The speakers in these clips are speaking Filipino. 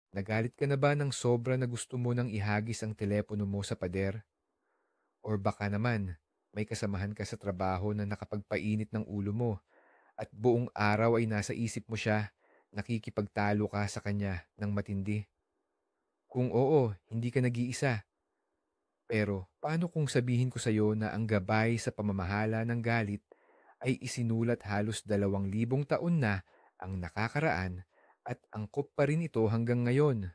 Nagalit ka na ba ng sobra na gusto mo nang ihagis ang telepono mo sa pader? Or baka naman, may kasamahan ka sa trabaho na nakapagpainit ng ulo mo at buong araw ay nasa isip mo siya, nakikipagtalo ka sa kanya ng matindi. Kung oo, hindi ka nag-iisa. Pero paano kung sabihin ko sa iyo na ang gabay sa pamamahala ng galit ay isinulat halos 2,000 taon na ang nakakaraan at angkop pa rin ito hanggang ngayon.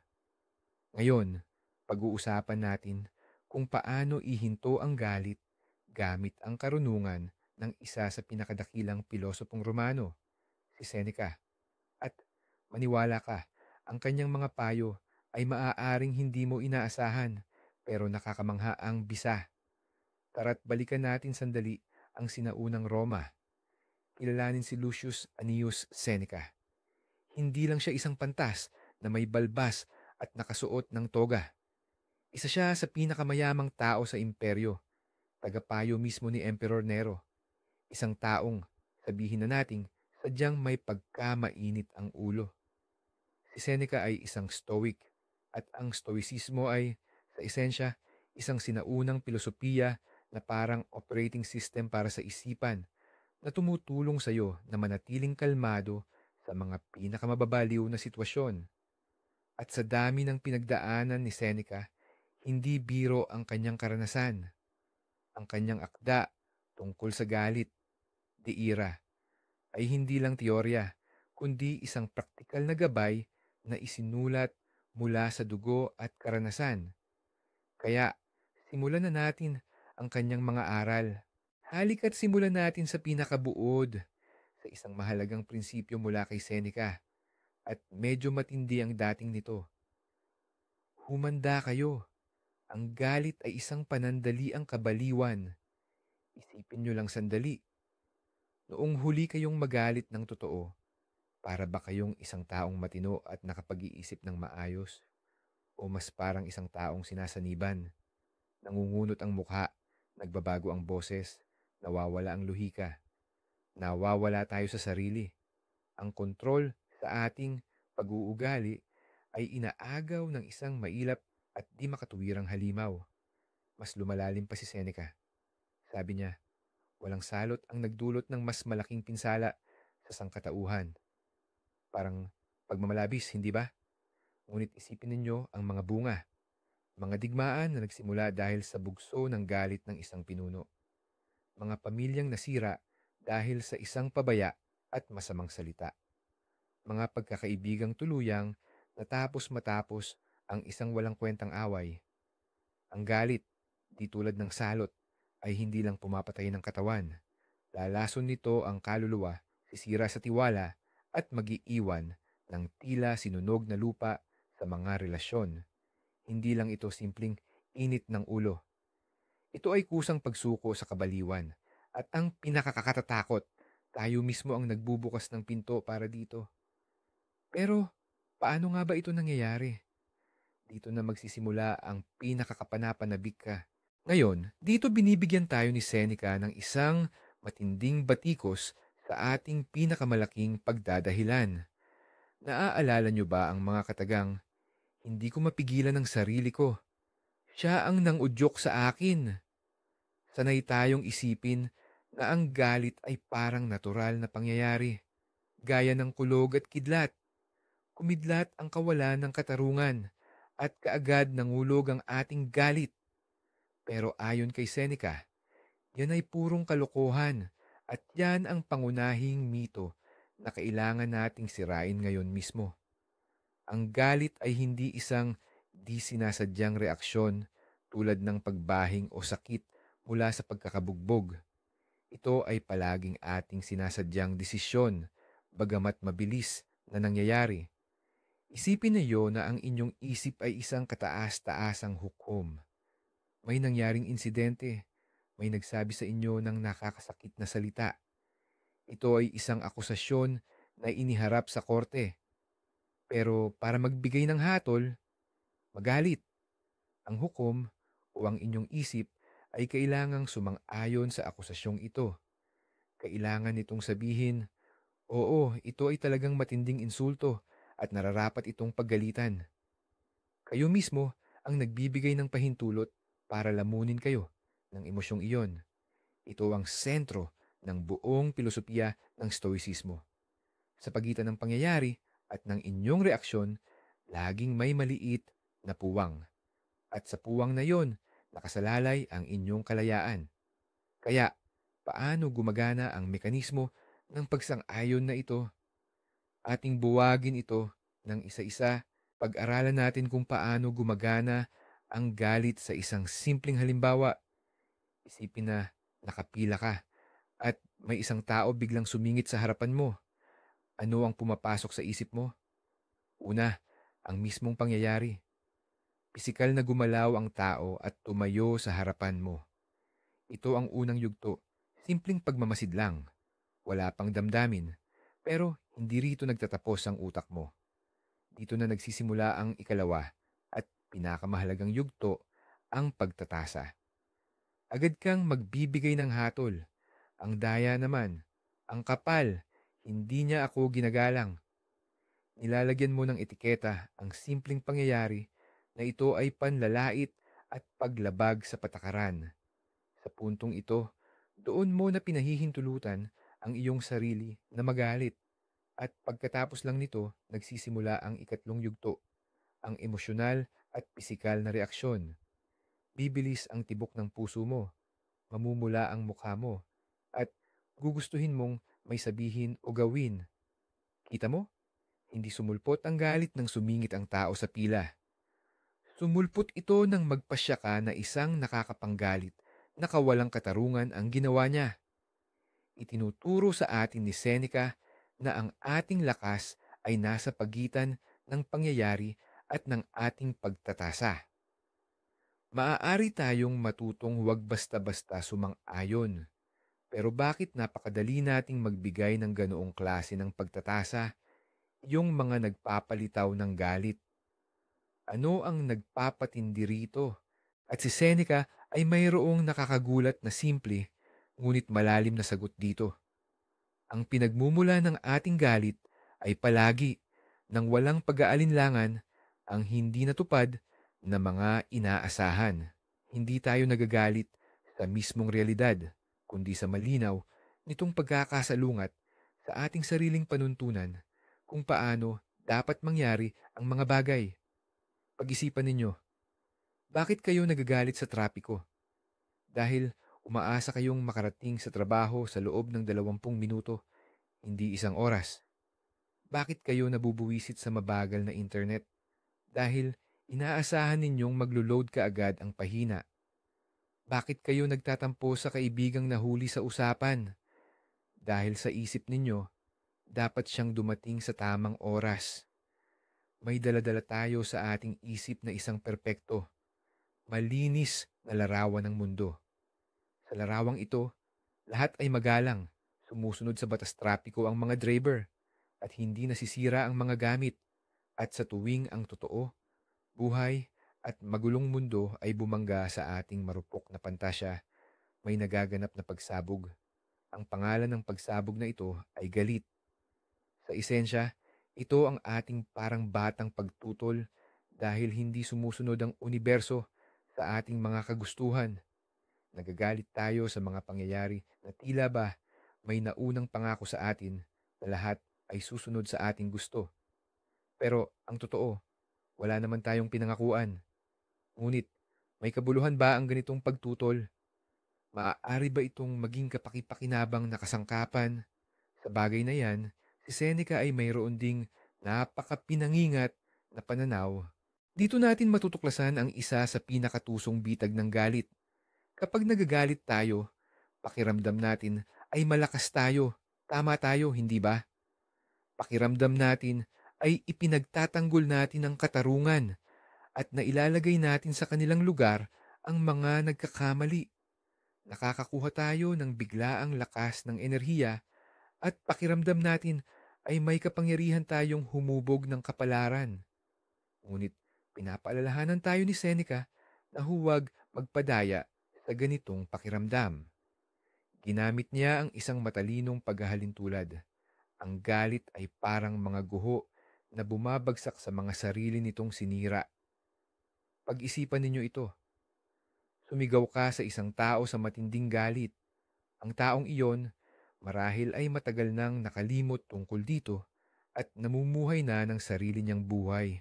Ngayon, pag-uusapan natin kung paano ihinto ang galit gamit ang karunungan ng isa sa pinakadakilang pilosopong Romano, si Seneca. At maniwala ka, ang kanyang mga payo ay maaaring hindi mo inaasahan pero nakakamangha ang bisa. Tara't balikan natin sandali ang sinaunang Roma. Kilalanin si Lucius Annius Seneca. Hindi lang siya isang pantas na may balbas at nakasuot ng toga. Isa siya sa pinakamayamang tao sa imperyo, tagapayo mismo ni Emperor Nero. Isang taong, sabihin na nating, sadyang may pagkamainit ang ulo. Si Seneca ay isang stoic at ang stoicismo ay, sa esensya, isang sinaunang pilosopiya na parang operating system para sa isipan na tumutulong sa iyo na manatiling kalmado sa mga pinakamababaliw na sitwasyon. At sa dami ng pinagdaanan ni Seneca, hindi biro ang kanyang karanasan. Ang kanyang akda tungkol sa galit, de ira, ay hindi lang teorya, kundi isang praktikal na gabay na isinulat mula sa dugo at karanasan. Kaya, simulan na natin ang kanyang mga aral. Halika't simulan natin sa pinakabuod, sa isang mahalagang prinsipyo mula kay Seneca, at medyo matindi ang dating nito. Humanda kayo. Ang galit ay isang panandaliang kabaliwan. Isipin nyo lang sandali. Noong huli kayong magalit ng totoo, para ba kayong isang taong matino at nakapag-iisip ng maayos? O mas parang isang taong sinasaniban, nangungunot ang mukha, nagbabago ang boses, nawawala ang luhika, nawawala tayo sa sarili. Ang kontrol sa ating pag-uugali ay inaagaw ng isang mailap at di makatuwirang halimaw. Mas lumalalim pa si Seneca. Sabi niya, walang salot ang nagdulot ng mas malaking pinsala sa sangkatauhan. Parang pagmamalabis, hindi ba? Ngunit isipin ninyo ang mga bunga, mga digmaan na nagsimula dahil sa bugso ng galit ng isang pinuno. Mga pamilyang nasira dahil sa isang pabaya at masamang salita. Mga pagkakaibigang tuluyang natapos matapos ang isang walang kwentang away. Ang galit, di tulad ng salot, ay hindi lang pumapatay ng katawan. Lalason nito ang kaluluwa, sisira sa tiwala, at magiiwan ng tila sinunog na lupa sa mga relasyon. Hindi lang ito simpleng init ng ulo. Ito ay kusang pagsuko sa kabaliwan. At ang pinakakatatakot, tayo mismo ang nagbubukas ng pinto para dito. Pero, paano nga ba ito nangyayari? Dito na magsisimula ang pinakakapanapanabik ka. Ngayon, dito binibigyan tayo ni Seneca ng isang matinding batikos sa ating pinakamalaking pagdadahilan. Naaalala nyo ba ang mga katagang, hindi ko mapigilan ang sarili ko. Siya ang nangudyok sa akin. Sanay tayong isipin na ang galit ay parang natural na pangyayari, gaya ng kulog at kidlat. Kumidlat ang kawalan ng katarungan at kaagad nangulog ang ating galit. Pero ayon kay Seneca, yan ay purong kalokohan at yan ang pangunahing mito na kailangan nating sirain ngayon mismo. Ang galit ay hindi isang di sinasadyang reaksyon tulad ng pagbahing o sakit mula sa pagkakabugbog. Ito ay palaging ating sinasadyang desisyon, bagamat mabilis na nangyayari. Isipin niyo na ang inyong isip ay isang kataas-taasang hukom. May nangyaring insidente, may nagsabi sa inyo ng nakakasakit na salita. Ito ay isang akusasyon na iniharap sa korte. Pero para magbigay ng hatol, magalit. Ang hukom o ang inyong isip ay kailangang sumang-ayon sa akusasyong ito. Kailangan itong sabihin, oo, ito ay talagang matinding insulto at nararapat itong paggalitan. Kayo mismo ang nagbibigay ng pahintulot para lamunin kayo ng emosyong iyon. Ito ang sentro ng buong pilosopiya ng Stoicismo. Sa pagitan ng pangyayari at ng inyong reaksyon, laging may maliit na puwang. At sa puwang na yon, nakasalalay ang inyong kalayaan. Kaya, paano gumagana ang mekanismo ng pagsang-ayon na ito? Ating buwagin ito ng isa-isa. Pag-aralan natin kung paano gumagana ang galit sa isang simpleng halimbawa. Isipin na nakapila ka at may isang tao biglang sumingit sa harapan mo. Ano ang pumapasok sa isip mo? Una, ang mismong pangyayari. Pisikal na gumalaw ang tao at tumayo sa harapan mo. Ito ang unang yugto. Simpleng pagmamasid lang. Wala pang damdamin. Pero hindi rito nagtatapos ang utak mo. Dito na nagsisimula ang ikalawa at pinakamahalagang yugto, ang pagtatasa. Agad kang magbibigay ng hatol. Ang daya naman, ang kapal, hindi niya ako ginagalang. Nilalagyan mo ng etiketa ang simpleng pangyayari na ito ay panlalait at paglabag sa patakaran. Sa puntong ito, doon mo na pinahihintulutan ang iyong sarili na magalit. At pagkatapos lang nito, nagsisimula ang ikatlong yugto, ang emosyonal at pisikal na reaksyon. Bibilis ang tibok ng puso mo, mamumula ang mukha mo, at gugustuhin mong may sabihin o gawin. Kita mo? Hindi sumulpot ang galit nang sumingit ang tao sa pila. Sumulpot ito nang magpasya ka na isang nakakapanggalit na kawalang katarungan ang ginawa niya. Itinuturo sa atin ni Seneca na ang ating lakas ay nasa pagitan ng pangyayari at ng ating pagtatasa. Maaari tayong matutong huwag basta-basta sumang-ayon. Pero bakit napakadali nating magbigay ng ganoong klase ng pagtatasa, yung mga nagpapalitaw ng galit? Ano ang nagpapatindi rito? At si Seneca ay mayroong nakakagulat na simple, ngunit malalim na sagot dito. Ang pinagmumula ng ating galit ay palagi ng walang pag-aalinlangan ang hindi natupad na mga inaasahan. Hindi tayo nagagalit sa mismong realidad, kundi sa malinaw nitong pagkakasalungat sa ating sariling panuntunan kung paano dapat mangyari ang mga bagay. Pag-isipan ninyo, bakit kayo nagagalit sa trapiko? Dahil umaasa kayong makarating sa trabaho sa loob ng 20 minuto, hindi 1 oras. Bakit kayo nabubuwisit sa mabagal na internet? Dahil inaasahan ninyong maglo-load kaagad ang pahina. Bakit kayo nagtatampo sa kaibigang nahuli sa usapan? Dahil sa isip ninyo, dapat siyang dumating sa tamang oras. May daladala tayo sa ating isip na isang perpekto, malinis na larawan ng mundo. Sa larawang ito, lahat ay magalang, sumusunod sa batas trapiko ang mga driver, at hindi nasisira ang mga gamit. At sa tuwing ang totoo, buhay at magulong mundo ay bumangga sa ating marupok na pantasya, may nagaganap na pagsabog. Ang pangalan ng pagsabog na ito ay galit. Sa esensya, ito ang ating parang batang pagtutol dahil hindi sumusunod ang universo sa ating mga kagustuhan. Nagagalit tayo sa mga pangyayari na tila ba may naunang pangako sa atin na lahat ay susunod sa ating gusto. Pero ang totoo, wala naman tayong pinangakuan. Ngunit, may kabuluhan ba ang ganitong pagtutol? Maaari ba itong maging kapaki-pakinabang na kasangkapan? Sa bagay na yan, si Seneca ay mayroon ding napakapinangingat na pananaw. Dito natin matutuklasan ang isa sa pinakatusong bitag ng galit. Kapag nagagalit tayo, pakiramdam natin ay malakas tayo. Tama tayo, hindi ba? Pakiramdam natin ay ipinagtatanggol natin ang katarungan at nailalagay natin sa kanilang lugar ang mga nagkakamali. Nakakakuha tayo ng biglaang lakas ng enerhiya at pakiramdam natin ay may kapangyarihan tayong humubog ng kapalaran. Ngunit pinapaalalahanan tayo ni Seneca na huwag magpadaya sa ganitong pakiramdam. Ginamit niya ang isang matalinong paghahalintulad. Ang galit ay parang mga guho na bumabagsak sa mga sarili nitong sinira. Pag-isipan ninyo ito. Sumigaw ka sa isang tao sa matinding galit. Ang taong iyon marahil ay matagal nang nakalimot tungkol dito at namumuhay na ng sarili niyang buhay.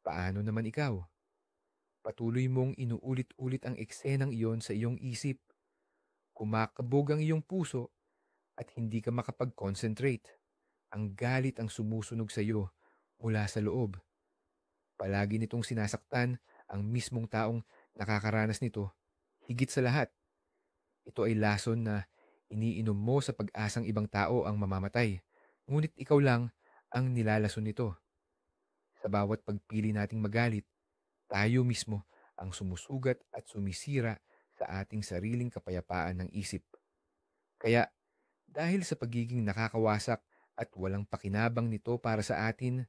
Paano naman ikaw? Patuloy mong inuulit-ulit ang eksenang iyon sa iyong isip. Kumakabog ang iyong puso at hindi ka makapag-concentrate. Ang galit ang sumusunog sa iyo mula sa loob. Palagi nitong sinasaktan ang mismong taong nakakaranas nito. Higit sa lahat, ito ay lason na iniinom mo sa pag-asang ibang tao ang mamamatay. Ngunit ikaw lang ang nilalason nito. Sa bawat pagpili nating magalit, tayo mismo ang sumusugat at sumisira sa ating sariling kapayapaan ng isip. Kaya dahil sa pagiging nakakawasak at walang pakinabang nito para sa atin,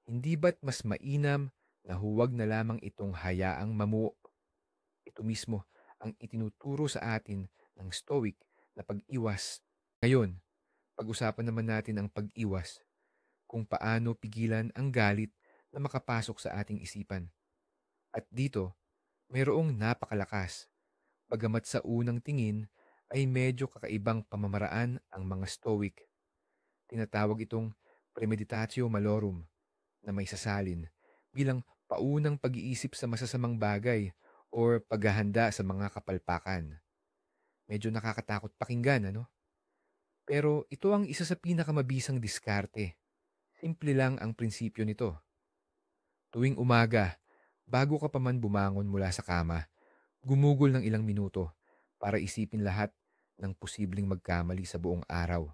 hindi ba't mas mainam na huwag na lamang itong hayaang mamuo? Ito mismo ang itinuturo sa atin ng Stoic na pag-iwas. Ngayon, pag-usapan naman natin ang pag-iwas, kung paano pigilan ang galit na makapasok sa ating isipan. At dito, mayroong napakalakas. Bagamat sa unang tingin ay medyo kakaibang pamamaraan ang mga Stoic. Tinatawag itong premeditatio malorum na may sasalin bilang paunang pag-iisip sa masasamang bagay or paghahanda sa mga kapalpakan. Medyo nakakatakot pakinggan, ano? Pero ito ang isa sa pinakamabisang diskarte. Simple lang ang prinsipyo nito. Tuwing umaga, bago ka pa man bumangon mula sa kama, gumugol ng ilang minuto para isipin lahat ng posibleng magkamali sa buong araw.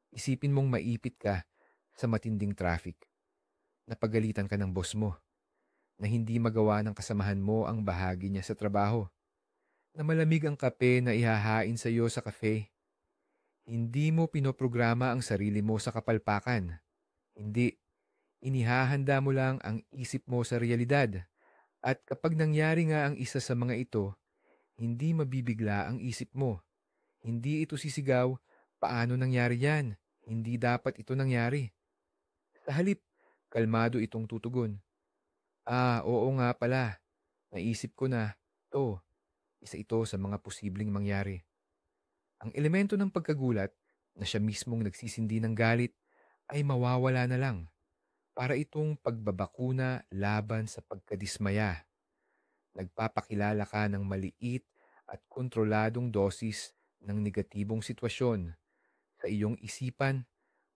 Isipin mong maipit ka sa matinding traffic, napagalitan ka ng boss mo, na hindi magawa ng kasamahan mo ang bahagi niya sa trabaho, na malamig ang kape na ihahain sa iyo sa cafe. Hindi mo pinoprograma ang sarili mo sa kapalpakan. Hindi, inihahanda mo lang ang isip mo sa realidad. At kapag nangyari nga ang isa sa mga ito, hindi mabibigla ang isip mo. Hindi ito sisigaw, paano nangyari yan? Hindi dapat ito nangyari. Sa halip, kalmado itong tutugon. Oo nga pala. Naisip ko na, to, isa ito sa mga posibleng mangyari. Ang elemento ng pagkagulat na siya mismong nagsisindi ng galit ay mawawala na lang para itong pagbabakuna laban sa pagkadismaya. Nagpapakilala ka ng maliit at kontroladong dosis ng negatibong sitwasyon sa iyong isipan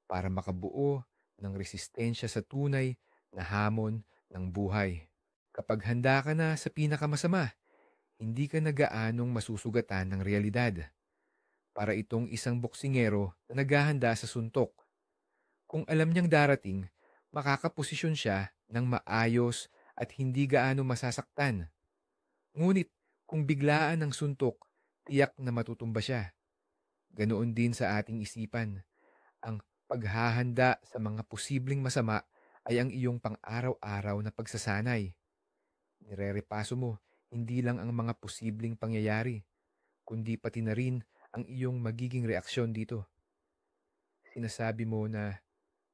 para makabuo ng resistensya sa tunay na hamon ng buhay. Kapag handa ka na sa pinakamasama, hindi ka na gaanong masusugatan ng realidad. Para itong isang boksingero na naghahanda sa suntok. Kung alam niyang darating, makakaposisyon siya ng maayos at hindi gaano masasaktan. Ngunit kung biglaan ang suntok, tiyak na matutumba siya. Ganoon din sa ating isipan. Ang paghahanda sa mga posibleng masama ay ang iyong pang-araw-araw na pagsasanay. Nirerepaso mo hindi lang ang mga posibleng pangyayari, kundi pati na rin ang iyong magiging reaksyon dito. Sinasabi mo na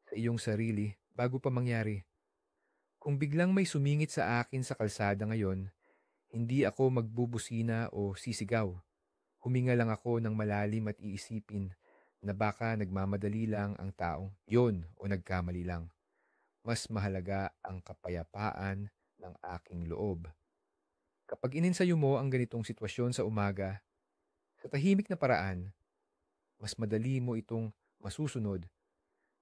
sa iyong sarili bago pa mangyari, kung biglang may sumingit sa akin sa kalsada ngayon, hindi ako magbubusina o sisigaw. Huminga lang ako ng malalim at iisipin na baka nagmamadali lang ang taong yon o nagkamali lang. Mas mahalaga ang kapayapaan ng aking loob. Kapag ininsayo mo ang ganitong sitwasyon sa umaga, sa tahimik na paraan, mas madali mo itong masusunod.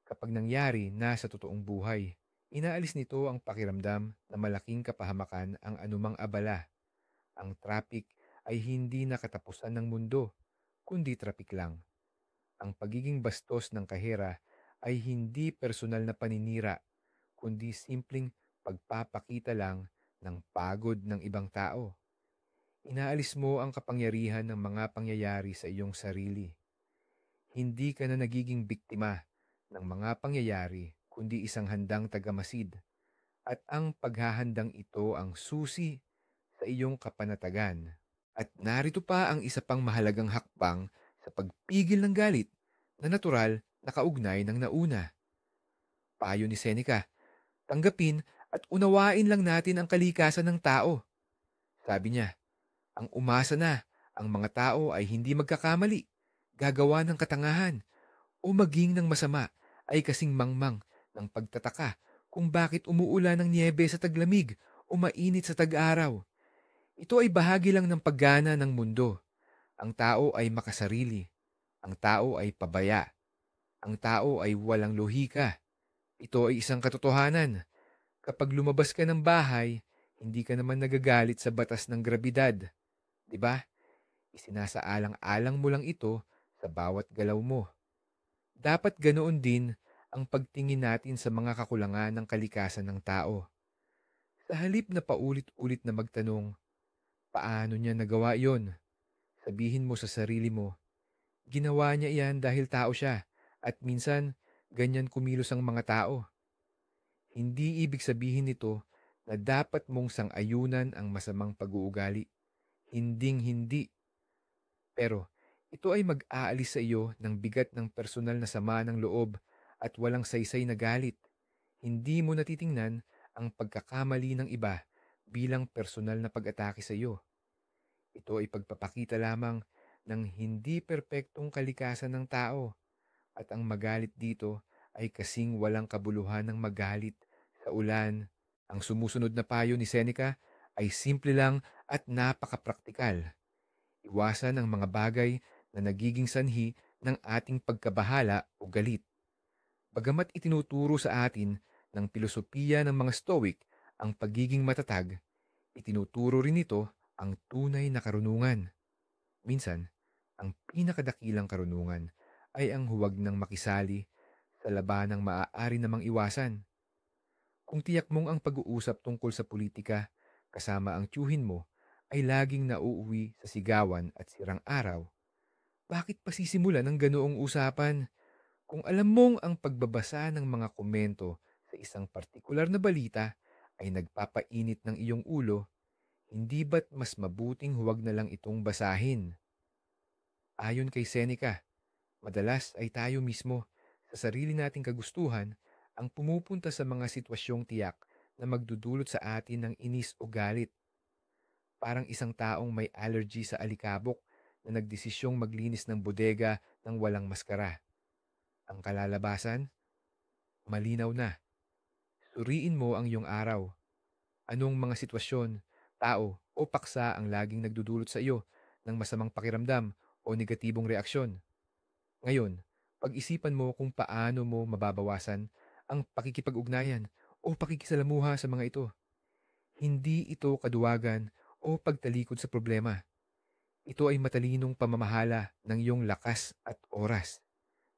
Kapag nangyari na sa totoong buhay, inaalis nito ang pakiramdam na malaking kapahamakan ang anumang abala. Ang traffic ay hindi na katapusan ng mundo, kundi traffic lang. Ang pagiging bastos ng kahera ay hindi personal na paninira, kundi simpleng pagpapakita lang ng pagod ng ibang tao. Inaalis mo ang kapangyarihan ng mga pangyayari sa iyong sarili. Hindi ka na nagiging biktima ng mga pangyayari, kundi isang handang tagamasid. At ang paghahandang ito ang susi sa iyong kapanatagan. At narito pa ang isa pang mahalagang hakbang sa pagpigil ng galit na natural na kaugnay ng nauna. Payo ni Seneca, tanggapin at unawain lang natin ang kalikasan ng tao. Sabi niya, ang umasa na ang mga tao ay hindi magkakamali, gagawa ng katangahan, o maging ng masama ay kasing mangmang ng pagtataka kung bakit umuulan ng niyebe sa taglamig o mainit sa tag-araw. Ito ay bahagi lang ng paggana ng mundo. Ang tao ay makasarili. Ang tao ay pabaya. Ang tao ay walang lohika. Ito ay isang katotohanan. Kapag lumabas ka ng bahay, hindi ka naman nagagalit sa batas ng grabidad. 'Di ba? Isinasaalang-alang mo lang ito sa bawat galaw mo. Dapat ganoon din ang pagtingin natin sa mga kakulangan ng kalikasan ng tao. Sa halip na paulit-ulit na magtanong, paano niya nagawa yon? Sabihin mo sa sarili mo, ginawa niya iyan dahil tao siya at minsan ganyan kumilos ang mga tao. Hindi ibig sabihin nito na dapat mong sang-ayunan ang masamang pag-uugali. Hinding-hindi. Pero ito ay mag-aalis sa iyo ng bigat ng personal na sama ng loob at walang saysay na galit. Hindi mo natitingnan ang pagkakamali ng iba bilang personal na pag-atake sa iyo. Ito ay pagpapakita lamang ng hindi perpektong kalikasan ng tao at ang magalit dito ay kasing walang kabuluhan ng magalit sa ulan. Ang sumusunod na payo ni Seneca ay simple lang at napakapraktikal. Iwasan ang mga bagay na nagiging sanhi ng ating pagkabahala o galit. Bagamat itinuturo sa atin ng pilosopiya ng mga Stoic ang pagiging matatag, itinuturo rin ito ang tunay na karunungan. Minsan, ang pinakadakilang karunungan ay ang huwag nang makisali sa labanang maaari namang iwasan. Kung tiyak mong ang pag-uusap tungkol sa politika kasama ang tiyuhin mo ay laging nauuwi sa sigawan at sirang araw, bakit pa sisimulan ng ganoong usapan? Kung alam mong ang pagbabasa ng mga komento sa isang partikular na balita ay nagpapainit ng iyong ulo, hindi ba't mas mabuting huwag na lang itong basahin? Ayon kay Seneca, madalas ay tayo mismo, sa sarili nating kagustuhan, ang pumupunta sa mga sitwasyong tiyak na magdudulot sa atin ng inis o galit. Parang isang taong may allergy sa alikabok na nagdesisyong maglinis ng bodega ng walang maskara. Ang kalalabasan, malinaw na. Suriin mo ang iyong araw. Anong mga sitwasyon, tao o paksa ang laging nagdudulot sa iyo ng masamang pakiramdam o negatibong reaksyon? Ngayon, pag-isipan mo kung paano mo mababawasan ang pakikipag-ugnayan o pakikisalamuha sa mga ito. Hindi ito kaduwagan o pagtalikod sa problema. Ito ay matalinong pamamahala ng iyong lakas at oras.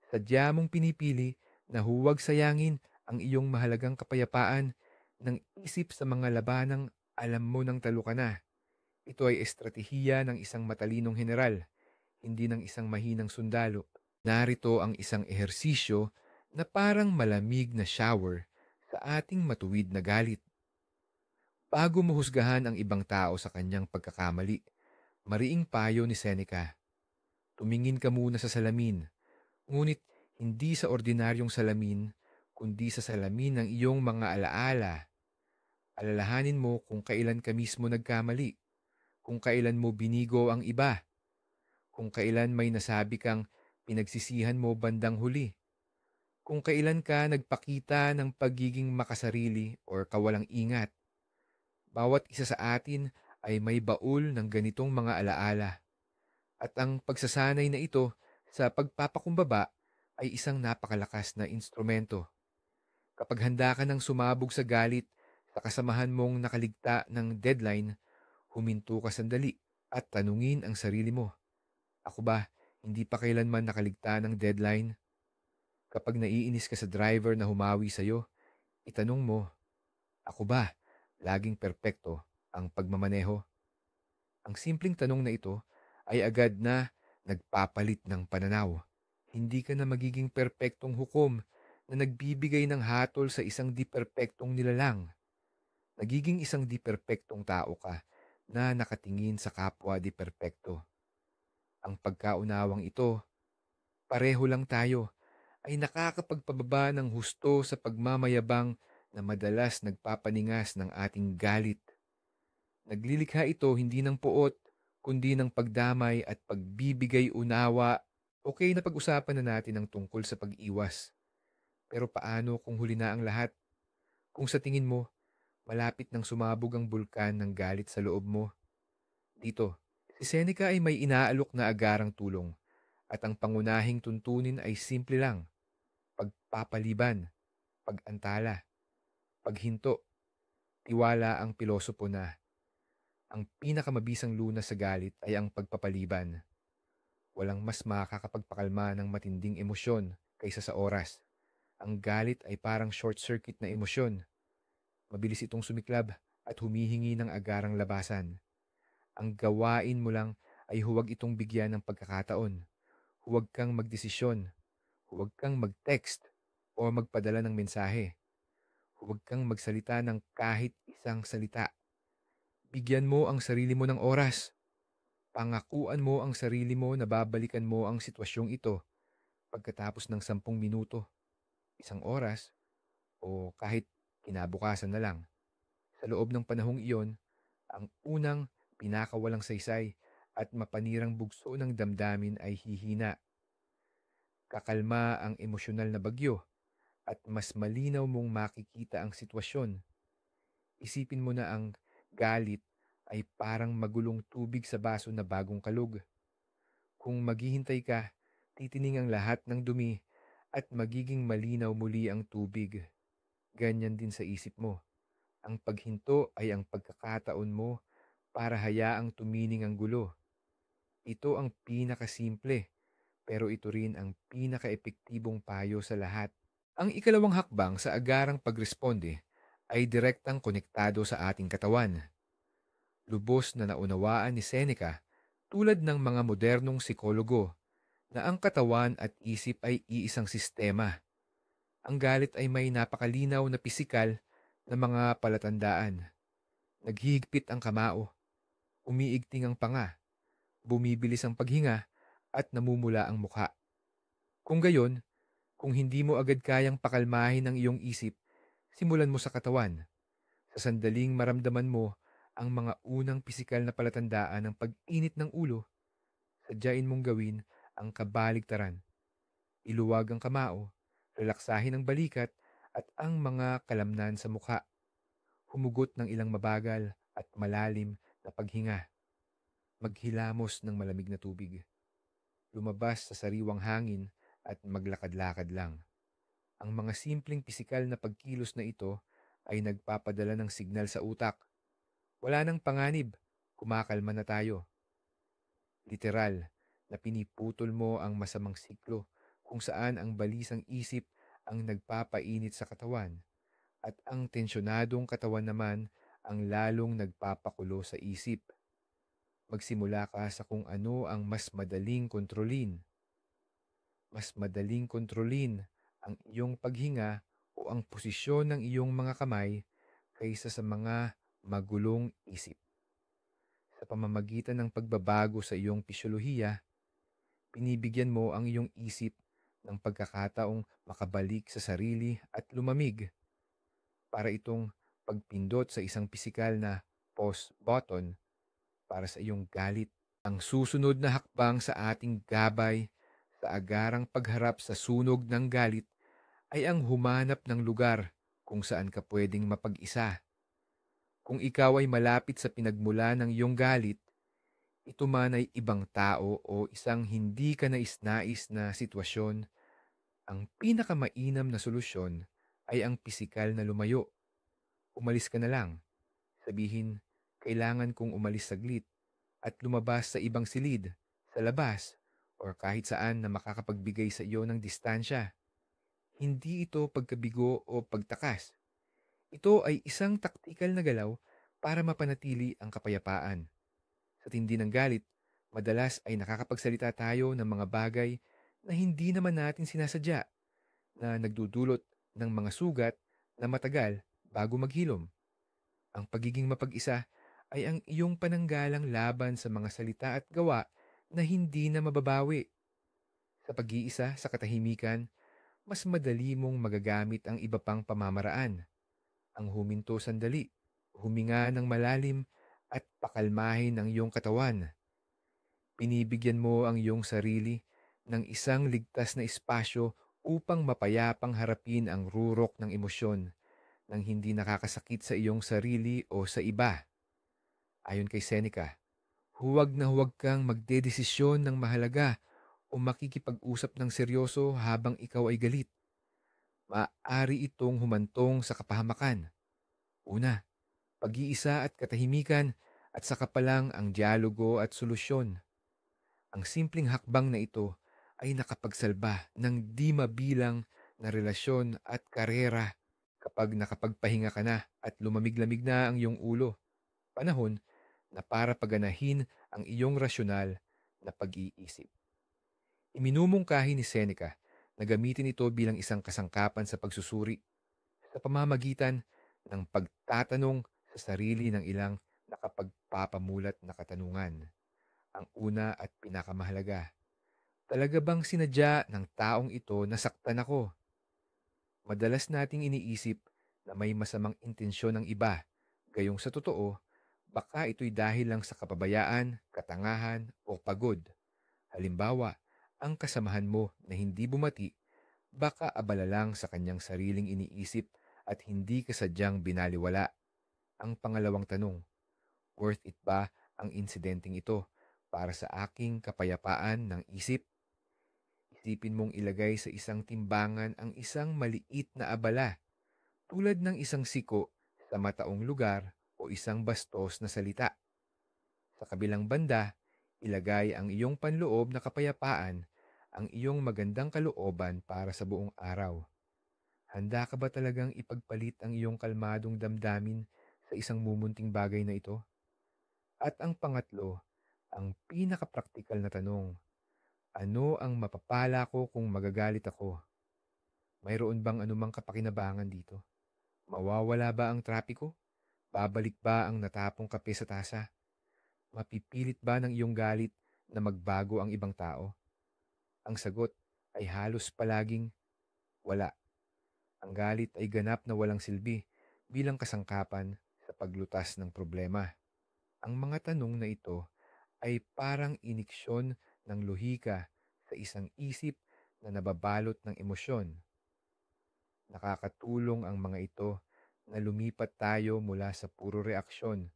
Sadya mong pinipili na huwag sayangin ang iyong mahalagang kapayapaan ng isip sa mga labanang alam mo ng talo ka na. Ito ay estratehiya ng isang matalinong general, hindi ng isang mahinang sundalo. Narito ang isang ehersisyo na parang malamig na shower sa ating matuwid na galit. Bago mo husgahan ang ibang tao sa kanyang pagkakamali, mariing payo ni Seneca, tumingin ka muna sa salamin, ngunit hindi sa ordinaryong salamin, kundi sa salamin ng iyong mga alaala. Alalahanin mo kung kailan ka mismo nagkamali, kung kailan mo binigo ang iba, kung kailan may nasabi kang pinagsisihan mo bandang huli, kung kailan ka nagpakita ng pagiging makasarili or kawalang ingat. Bawat isa sa atin ay may baul ng ganitong mga alaala. At ang pagsasanay na ito sa pagpapakumbaba ay isang napakalakas na instrumento. Kapag handa ka ng sumabog sa galit sa kasamahan mong nakaligta ng deadline, huminto ka sandali at tanungin ang sarili mo. Ako ba, hindi pa kailanman nakaligta ng deadline? Kapag naiinis ka sa driver na humawi sa'yo, itanong mo, ako ba, laging perpekto ang pagmamaneho? Ang simpleng tanong na ito ay agad na nagpapalit ng pananaw. Hindi ka na magiging perpektong hukom na nagbibigay ng hatol sa isang di perpektong nilalang. Nagiging isang di perpektong tao ka na nakatingin sa kapwa di perpekto. Ang pagkaunawang ito, pareho lang tayo, ay nakakapagpababa ng husto sa pagmamayabang na madalas nagpapaningas ng ating galit. Naglilikha ito hindi ng puot, kundi ng pagdamay at pagbibigay unawa. Okay na pag-usapan na natin ang tungkol sa pag-iwas. Pero paano kung huli na ang lahat? Kung sa tingin mo, malapit nang sumabog ang bulkan ng galit sa loob mo? Dito, si Seneca ay may inaalok na agarang tulong at ang pangunahing tuntunin ay simple lang: pagpapaliban, pag-antala, paghinto. Tiwala ang pilosopo na ang pinakamabisang lunas sa galit ay ang pagpapaliban. Walang mas makakapagpakalma ng matinding emosyon kaysa sa oras. Ang galit ay parang short circuit na emosyon. Mabilis itong sumiklab at humihingi ng agarang labasan. Ang gawain mo lang ay huwag itong bigyan ng pagkakataon. Huwag kang magdesisyon. Huwag kang mag-text o magpadala ng mensahe. Huwag kang magsalita ng kahit isang salita. Bigyan mo ang sarili mo ng oras. Pangakuan mo ang sarili mo na babalikan mo ang sitwasyong ito pagkatapos ng 10 minuto, 1 oras, o kahit kinabukasan na lang. Sa loob ng panahong iyon, ang unang pinakawalang saysay at mapanirang bugso ng damdamin ay hihina. Kakalma ang emosyonal na bagyo at mas malinaw mong makikita ang sitwasyon. Isipin mo na ang galit ay parang magulong tubig sa baso na bagong kalog. Kung maghihintay ka, titining ang lahat ng dumi at magiging malinaw muli ang tubig. Ganyan din sa isip mo. Ang paghinto ay ang pagkakataon mo para hayaang tumining ang gulo. Ito ang pinakasimple, pero ito rin ang pinakaepektibong payo sa lahat. Ang ikalawang hakbang sa agarang pagresponde ay direktang konektado sa ating katawan. Lubos na naunawaan ni Seneca, tulad ng mga modernong psikologo, na ang katawan at isip ay iisang sistema. Ang galit ay may napakalinaw na pisikal na mga palatandaan. Naghihigpit ang kamao, umiigting ang panga, bumibilis ang paghinga, at namumula ang mukha. Kung gayon, kung hindi mo agad kayang pakalmahin ang iyong isip, simulan mo sa katawan. Sa sandaling maramdaman mo ang mga unang pisikal na palatandaan ng pag-init ng ulo, sadyain mong gawin ang kabaligtaran. Iluwag ang kamao, relaksahin ang balikat at ang mga kalamnan sa mukha. Humugot ng ilang mabagal at malalim na paghinga. Maghilamos ng malamig na tubig. Lumabas sa sariwang hangin at maglakad-lakad lang. Ang mga simpleng pisikal na pagkilos na ito ay nagpapadala ng signal sa utak. Wala nang panganib, kumakalma na tayo. Literal na piniputol mo ang masamang siklo kung saan ang balisang isip ang nagpapainit sa katawan at ang tensyonadong katawan naman ang lalong nagpapakulo sa isip. Magsimula ka sa kung ano ang mas madaling kontrolin. Mas madaling kontrolin ang iyong paghinga o ang posisyon ng iyong mga kamay kaysa sa mga magulong isip. Sa pamamagitan ng pagbabago sa iyong pisyolohiya, binibigyan mo ang iyong isip ng pagkakataong makabalik sa sarili at lumamig para itong pagpindot sa isang pisikal na pause button para sa iyong galit. Ang susunod na hakbang sa ating gabay sa agarang pagharap sa sunog ng galit ay ang humanap ng lugar kung saan ka pwedeng mapag-isa. Kung ikaw ay malapit sa pinagmula ng iyong galit, ito man ay ibang tao o isang hindi ka nais-nais na sitwasyon, ang pinakamainam na solusyon ay ang pisikal na lumayo. Umalis ka na lang. Sabihin, kailangan kong umalis saglit at lumabas sa ibang silid, sa labas, o kahit saan na makakapagbigay sa iyo ng distansya. Hindi ito pagkabigo o pagtakas. Ito ay isang taktikal na galaw para mapanatili ang kapayapaan. Sa tindi ng galit, madalas ay nakakapagsalita tayo ng mga bagay na hindi naman natin sinasadya, na nagdudulot ng mga sugat na matagal bago maghilom. Ang pagiging mapag-isa ay ang iyong pananggalang laban sa mga salita at gawa na hindi na mababawi. Sa pag-iisa sa katahimikan, mas madali mong magagamit ang iba pang pamamaraan. ang huminto sandali, huminga ng malalim at pakalmahin ang iyong katawan. Binibigyan mo ang iyong sarili ng isang ligtas na espasyo upang mapayapang harapin ang rurok ng emosyon nang hindi nakakasakit sa iyong sarili o sa iba. Ayon kay Seneca, huwag kang magdedesisyon ng mahalaga o makikipag-usap ng seryoso habang ikaw ay galit. Maaari itong humantong sa kapahamakan. Una, pag-iisa at katahimikan at saka pa lang ang dialogo at solusyon. Ang simpleng hakbang na ito ay nakapagsalba ng di mabilang na relasyon at karera kapag nakapagpahinga ka na at lumamig-lamig na ang iyong ulo. Panahon na para paganahin ang iyong rasyonal na pag-iisip. Iminumungkahi ni Seneca na gamitin ito bilang isang kasangkapan sa pagsusuri sa pamamagitan ng pagtatanong sa sarili ng ilang nakapagpapamulat na katanungan. Ang una at pinakamahalaga, talaga bang sinadya ng taong ito na saktan ako? Madalas nating iniisip na may masamang intensyon ng iba, gayong sa totoo, baka ito'y dahil lang sa kapabayaan, katangahan o pagod. Halimbawa, ang kasamahan mo na hindi bumati, baka abala lang sa kanyang sariling iniisip at hindi ka sadyang binaliwala. Ang pangalawang tanong, worth it ba ang insidenteng ito para sa aking kapayapaan ng isip? Isipin mong ilagay sa isang timbangan ang isang maliit na abala, tulad ng isang siko sa mataong lugar o isang bastos na salita. Sa kabilang banda, ilagay ang iyong panloob na kapayapaan, ang iyong magandang kalooban para sa buong araw. Handa ka ba talagang ipagpalit ang iyong kalmadong damdamin sa isang mumunting bagay na ito? At ang pangatlo, ang pinakapraktikal na tanong, ano ang mapapala ko kung magagalit ako? Mayroon bang anumang kapakinabangan dito? Mawawala ba ang trapiko? Babalik ba ang natapong kape sa tasa? Mapipilit ba ng iyong galit na magbago ang ibang tao? Ang sagot ay halos palaging wala. Ang galit ay ganap na walang silbi bilang kasangkapan sa paglutas ng problema. Ang mga tanong na ito ay parang iniksyon ng lohika sa isang isip na nababalot ng emosyon. Nakakatulong ang mga ito na lumipat tayo mula sa puro reaksyon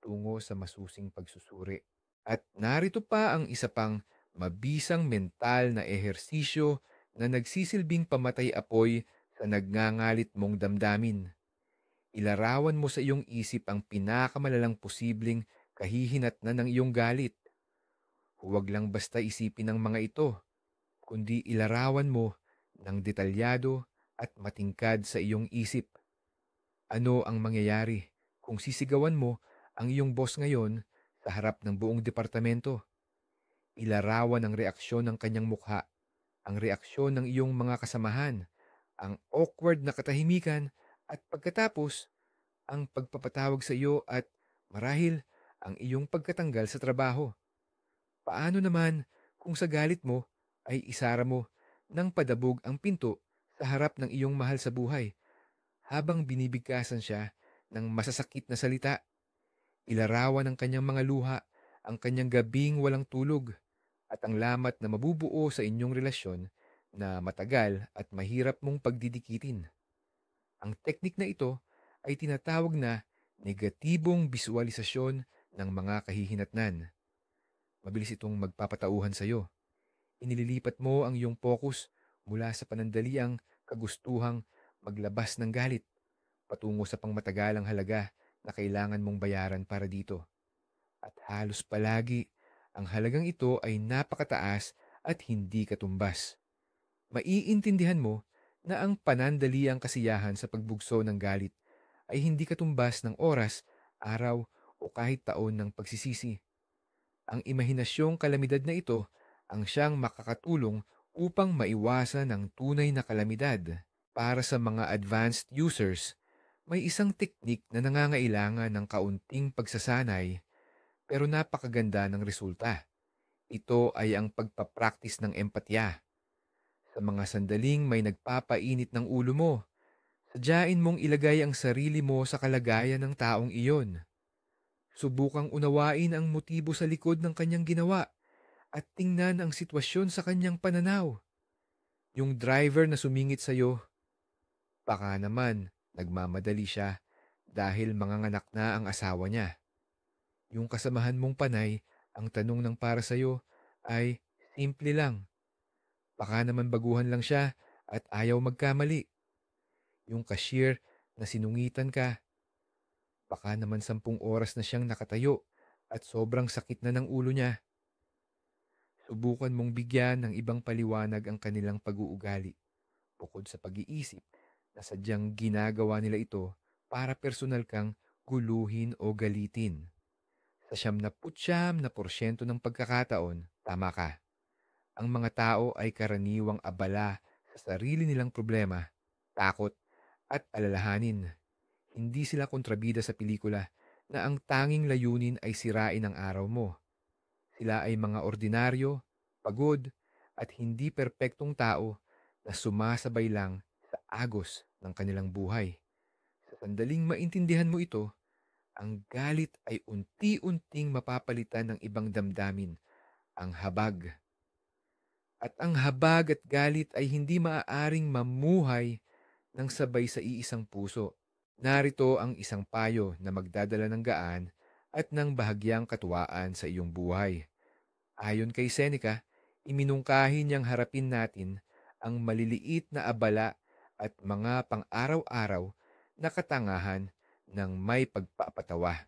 tungo sa masusing pagsusuri. At narito pa ang isa pang mabisang mental na ehersisyo na nagsisilbing pamatay-apoy sa nagngangalit mong damdamin. Ilarawan mo sa iyong isip ang pinakamalalang posibleng kahihinatnan ng iyong galit. Huwag lang basta isipin ang mga ito, kundi ilarawan mo ng detalyado at matingkad sa iyong isip. Ano ang mangyayari kung sisigawan mo ang iyong boss ngayon sa harap ng buong departamento? Ilarawan ang reaksyon ng kanyang mukha, ang reaksyon ng iyong mga kasamahan, ang awkward na katahimikan at pagkatapos ang pagpapatawag sa iyo at marahil ang iyong pagkatanggal sa trabaho. Paano naman kung sa galit mo ay isara mo ng padabog ang pinto sa harap ng iyong mahal sa buhay habang binibigkasan siya ng masasakit na salita? Ilarawan ng kanyang mga luha, ang kanyang gabing walang tulog, at ang lamat na mabubuo sa inyong relasyon na matagal at mahirap mong pagdidikitin. Ang teknik na ito ay tinatawag na negatibong visualisasyon ng mga kahihinatnan. Mabilis itong magpapatauhan sa iyo. Inililipat mo ang iyong focus mula sa panandaliang kagustuhang maglabas ng galit patungo sa pangmatagalang halaga na kailangan mong bayaran para dito. At halos palagi, ang halagang ito ay napakataas at hindi katumbas. Maiintindihan mo na ang panandaliang kasiyahan sa pagbugso ng galit ay hindi katumbas ng oras, araw o kahit taon ng pagsisisi. Ang imahinasyong kalamidad na ito ang siyang makakatulong upang maiwasan ang tunay na kalamidad. Para sa mga advanced users, may isang teknik na nangangailangan ng kaunting pagsasanay pero napakaganda ng resulta. Ito ay ang pagpapractice ng empatya. Sa mga sandaling may nagpapainit ng ulo mo, Sadyain mong ilagay ang sarili mo sa kalagayan ng taong iyon. Subukang unawain ang motibo sa likod ng kanyang ginawa at tingnan ang sitwasyon sa kanyang pananaw. Yung driver na sumingit sa'yo, baka naman nagmamadali siya dahil manganganak na ang asawa niya. Yung kasamahan mong panay, ang tanong ng para sa'yo ay simple lang. Baka naman baguhan lang siya at ayaw magkamali. Yung cashier na sinungitan ka, baka naman 10 oras na siyang nakatayo at sobrang sakit na ng ulo niya. Subukan mong bigyan ng ibang paliwanag ang kanilang pag-uugali bukod sa pag-iisip na sadyang ginagawa nila ito para personal kang guluhin o galitin. Sa 99% ng pagkakataon, tama ka. Ang mga tao ay karaniwang abala sa sarili nilang problema, takot, at alalahanin. Hindi sila kontrabida sa pelikula na ang tanging layunin ay sirain ang araw mo. Sila ay mga ordinaryo, pagod, at hindi perpektong tao na sumasabay lang sa agos ng kanilang buhay. Sa sandaling maintindihan mo ito, ang galit ay unti-unting mapapalitan ng ibang damdamin, ang habag. At ang habag at galit ay hindi maaaring mamuhay ng sabay sa iisang puso. Narito ang isang payo na magdadala ng gaan at ng bahagyang katuwaan sa iyong buhay. Ayon kay Seneca, iminungkahi niyang harapin natin ang maliliit na abala at mga pang-araw-araw na katangahan ng may pagpapatawa.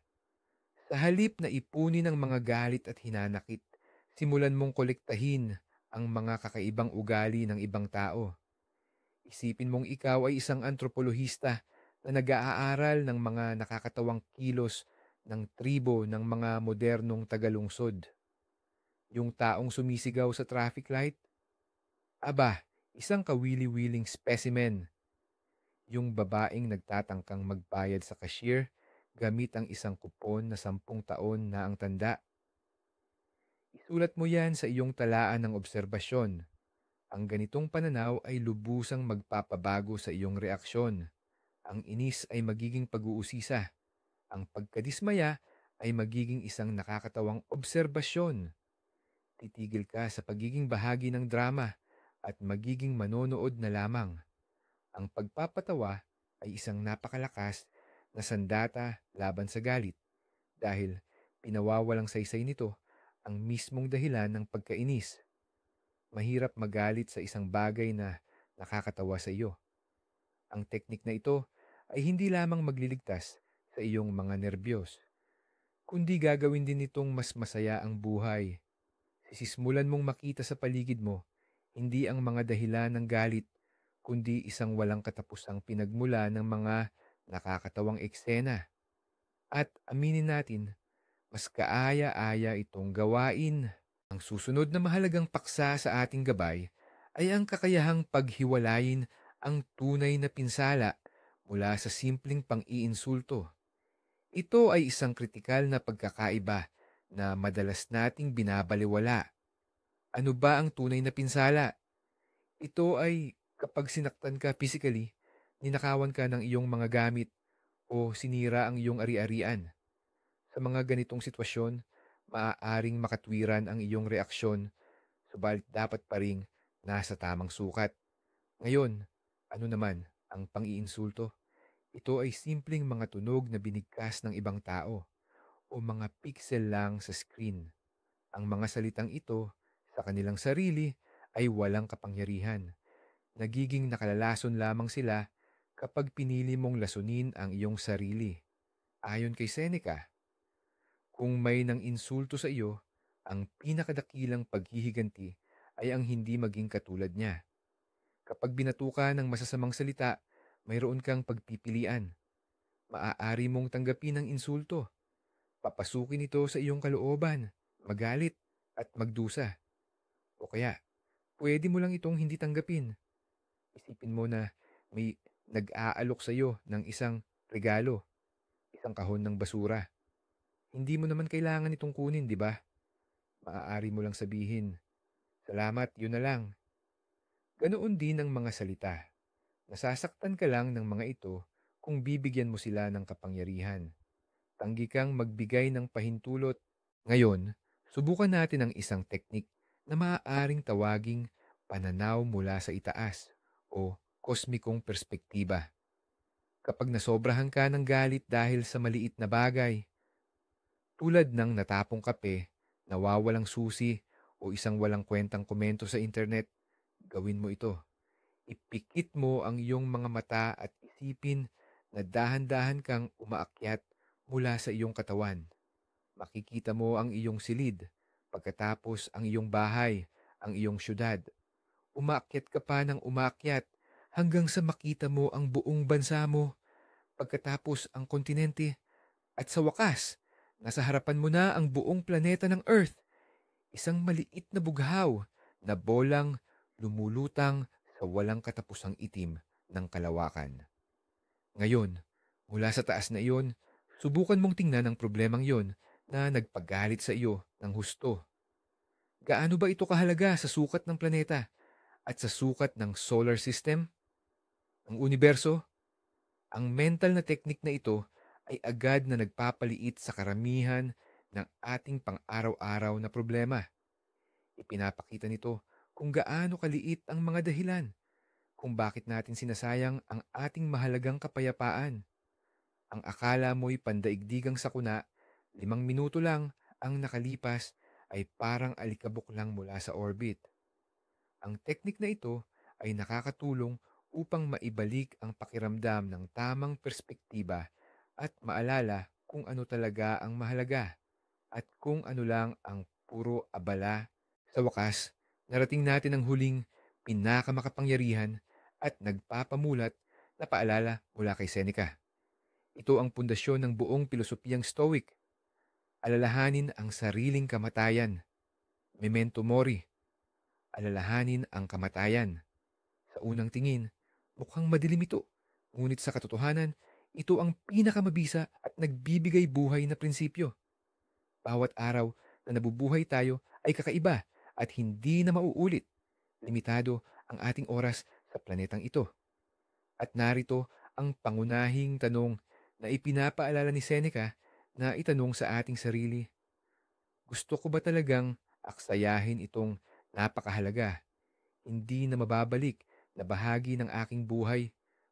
Sa halip na ipunin ang mga galit at hinanakit, simulan mong kolektahin ang mga kakaibang ugali ng ibang tao. Isipin mong ikaw ay isang antropolohista na nag-aaral ng mga nakakatawang kilos ng tribo ng mga modernong tagalungsod. Yung taong sumisigaw sa traffic light, aba, isang kawili-wiling specimen. Yung babaeng nagtatangkang magbayad sa cashier gamit ang isang kupon na 10 taon na ang tanda. Isulat mo yan sa iyong talaan ng obserbasyon. Ang ganitong pananaw ay lubusang magpapabago sa iyong reaksyon. Ang inis ay magiging pag-uusisa. Ang pagkadismaya ay magiging isang nakakatawang obserbasyon. Titigil ka sa pagiging bahagi ng drama at magiging manonood na lamang. Ang pagpapatawa ay isang napakalakas na sandata laban sa galit dahil pinawawalang saysay nito ang mismong dahilan ng pagkainis. Mahirap magalit sa isang bagay na nakakatawa sa iyo. Ang teknik na ito ay hindi lamang magliligtas sa iyong mga nerbiyos, kundi gagawin din nitong mas masaya ang buhay. Sismulan mong makita sa paligid mo, hindi ang mga dahilan ng galit, kundi isang walang katapusang pinagmula ng mga nakakatawang eksena. At aminin natin, mas kaaya-aya itong gawain. Ang susunod na mahalagang paksa sa ating gabay ay ang kakayahang paghiwalayin ang tunay na pinsala mula sa simpleng pang-iinsulto. Ito ay isang kritikal na pagkakaiba na madalas nating binabalewala. Ano ba ang tunay na pinsala? Ito ay kapag sinaktan ka physically, ninakawan ka ng iyong mga gamit o sinira ang iyong ari-arian. Sa mga ganitong sitwasyon, maaaring makatwiran ang iyong reaksyon, subalit dapat pa ring nasa tamang sukat. Ngayon, ano naman ang pang-iinsulto? Ito ay simpleng mga tunog na binigkas ng ibang tao o mga pixel lang sa screen. Ang mga salitang ito sa kanilang sarili ay walang kapangyarihan. Nagiging nakalalason lamang sila kapag pinili mong lasunin ang iyong sarili. Ayon kay Seneca, kung may nang insulto sa iyo, ang pinakadakilang paghihiganti ay ang hindi maging katulad niya. Kapag binatuka ng masasamang salita, mayroon kang pagpipilian. Maaari mong tanggapin ang insulto. Papasukin ito sa iyong kalooban, magalit at magdusa. O kaya, pwede mo lang itong hindi tanggapin. Isipin mo na may nag-aalok sa iyo ng isang regalo, isang kahon ng basura. Hindi mo naman kailangan itong kunin, di ba? Maaari mo lang sabihin, salamat, yun na lang. Ganoon din ang mga salita. Nasasaktan ka lang ng mga ito kung bibigyan mo sila ng kapangyarihan. Tanggi kang magbigay ng pahintulot. Ngayon, subukan natin ang isang teknik na maaaring tawaging pananaw mula sa itaas o kosmikong perspektiba. Kapag nasobrahan ka ng galit dahil sa maliit na bagay, tulad ng natapong kape, nawawalang susi, o isang walang kwentang komento sa internet, gawin mo ito. Ipikit mo ang iyong mga mata at isipin na dahan-dahan kang umaakyat mula sa iyong katawan. Makikita mo ang iyong silid, pagkatapos ang iyong bahay, ang iyong syudad. Umaakyat ka pa ng umaakyat hanggang sa makita mo ang buong bansa mo, pagkatapos ang kontinente, at sa wakas, nasa harapan mo na ang buong planeta ng Earth, isang maliit na bughaw na bolang lumulutang sa walang katapusang itim ng kalawakan. Ngayon, mula sa taas na iyon, subukan mong tingnan ang problemang iyon na nagpagalit sa iyo ng husto. Gaano ba ito kahalaga sa sukat ng planeta at sa sukat ng solar system, ng universo? Ang mental na teknik na ito ay agad na nagpapaliit sa karamihan ng ating pang-araw-araw na problema. Ipinapakita nito kung gaano kaliit ang mga dahilan kung bakit natin sinasayang ang ating mahalagang kapayapaan. Ang akala mo'y pandaigdigang sakuna, 5 minuto lang ang nakalipas ay parang alikabok lang mula sa orbit. Ang teknik na ito ay nakakatulong upang maibalik ang pakiramdam ng tamang perspektiba at maalala kung ano talaga ang mahalaga at kung ano lang ang puro abala. Sa wakas, narating natin ang huling pinakamakapangyarihan at nagpapamulat na paalala mula kay Seneca. Ito ang pundasyon ng buong pilosopiyang Stoic. Alalahanin ang sariling kamatayan. Memento mori. Alalahanin ang kamatayan. Sa unang tingin, mukhang madilim ito. Ngunit sa katotohanan, ito ang pinakamabisa at nagbibigay buhay na prinsipyo. Bawat araw na nabubuhay tayo ay kakaiba at hindi na mauulit. Limitado ang ating oras sa planetang ito. At narito ang pangunahing tanong na ipinapaalala ni Seneca na itanong sa ating sarili. Gusto ko ba talagang aksayahin itong napakahalaga, hindi na mababalik na bahagi ng aking buhay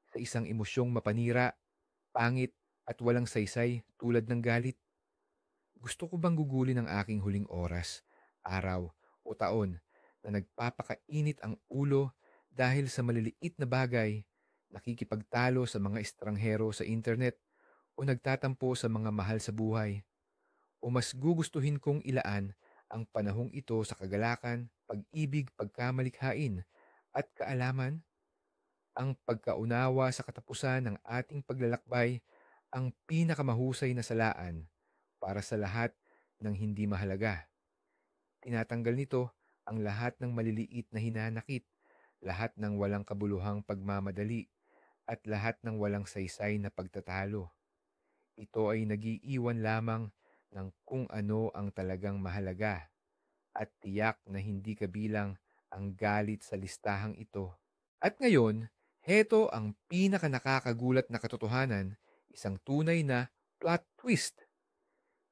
sa isang emosyong mapanira, pangit at walang saysay tulad ng galit? Gusto ko bang gugulin ang aking huling oras, araw o taon na nagpapakainit ang ulo dahil sa maliliit na bagay, nakikipagtalo sa mga estranghero sa internet o nagtatampo sa mga mahal sa buhay? O mas gugustuhin kong ilaan ang panahong ito sa kagalakan, pag-ibig, pagkamalikhain at kaalaman? Ang pagkaunawa sa katapusan ng ating paglalakbay ang pinakamahusay na salaan para sa lahat ng hindi mahalaga. Tinatanggal nito ang lahat ng maliliit na hinanakit, lahat ng walang kabuluhang pagmamadali, at lahat ng walang saysay na pagtatalo. Ito ay nagiiwan lamang ng kung ano ang talagang mahalaga at tiyak na hindi kabilang ang galit sa listahang ito. At ngayon, heto ang pinakanakakagulat na katotohanan, isang tunay na plot twist.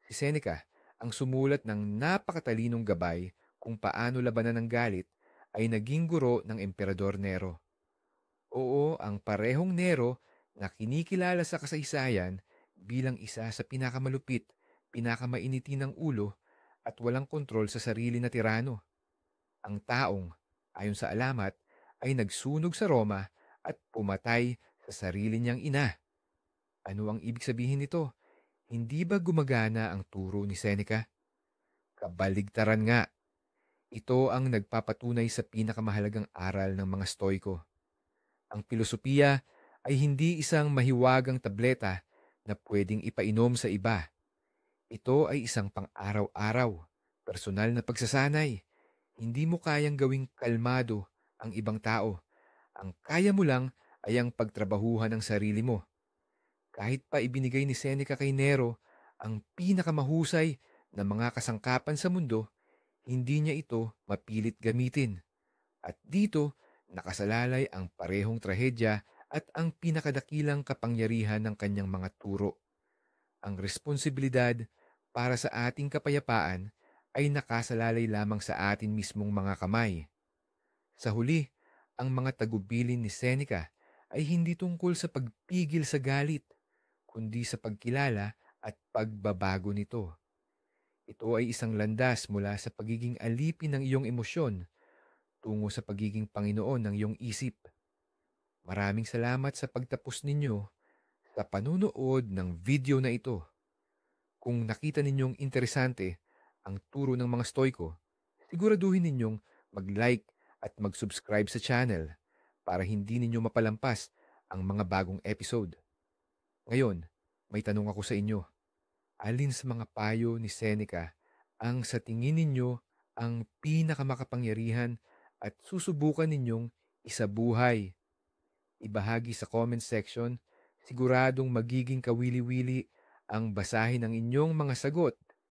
Si Seneca, ang sumulat ng napakatalinong gabay kung paano labanan ng galit, ay naging guro ng Emperador Nero. Oo, ang parehong Nero na kinikilala sa kasaysayan bilang isa sa pinakamalupit, pinakamainiti ng ulo at walang kontrol sa sarili na tirano. Ang taong, ayon sa alamat, ay nagsunog sa Roma at pumatay sa sarili niyang ina. Ano ang ibig sabihin nito? Hindi ba gumagana ang turo ni Seneca? Kabaligtaran nga. Ito ang nagpapatunay sa pinakamahalagang aral ng mga Stoiko. Ang filosofiya ay hindi isang mahiwagang tableta na pwedeng ipainom sa iba. Ito ay isang pang-araw-araw, personal na pagsasanay. Hindi mo kayang gawing kalmado ang ibang tao. Ang kaya mo lang ay ang pagtrabahuhan ng sarili mo. Kahit pa ibinigay ni Seneca kay Nero ang pinakamahusay na mga kasangkapan sa mundo, hindi niya ito mapilit gamitin. At dito, nakasalalay ang parehong trahedya at ang pinakadakilang kapangyarihan ng kanyang mga turo. Ang responsibilidad para sa ating kapayapaan ay nakasalalay lamang sa atin mismong mga kamay. Sa huli, ang mga tagubilin ni Seneca ay hindi tungkol sa pagpigil sa galit, kundi sa pagkilala at pagbabago nito. Ito ay isang landas mula sa pagiging alipin ng iyong emosyon tungo sa pagiging Panginoon ng iyong isip. Maraming salamat sa pagtapos ninyo sa panunood ng video na ito. Kung nakita ninyong interesante ang turo ng mga Stoiko, siguraduhin ninyong mag-like at mag-subscribe sa channel para hindi ninyo mapalampas ang mga bagong episode. Ngayon, may tanong ako sa inyo. Alin sa mga payo ni Seneca ang sa tingin ninyo ang pinakamakapangyarihan at susubukan ninyong isabuhay? Ibahagi sa comment section, siguradong magiging kawili-wili ang basahin ng inyong mga sagot.